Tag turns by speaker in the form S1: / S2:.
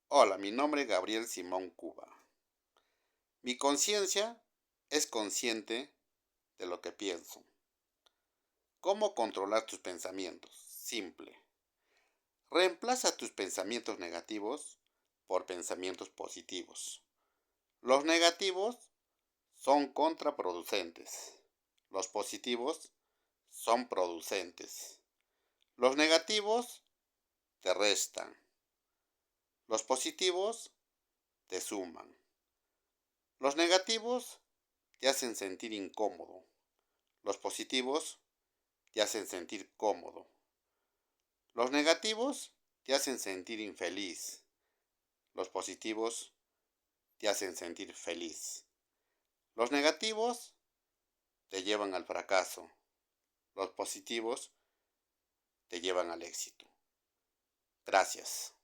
S1: Hola, mi nombre es Gabriel Simón Cuba. Mi conciencia es consciente de lo que pienso. ¿Cómo controlar tus pensamientos? Simple. Reemplaza tus pensamientos negativos por pensamientos positivos. Los negativos son contraproducentes. Los positivos son producentes. Los negativos te restan. Los positivos te suman. Los negativos te hacen sentir incómodo. Los positivos te hacen sentir cómodo. Los negativos te hacen sentir infeliz. Los positivos te hacen sentir feliz. Los negativos te llevan al fracaso. Los positivos te llevan al éxito. Gracias.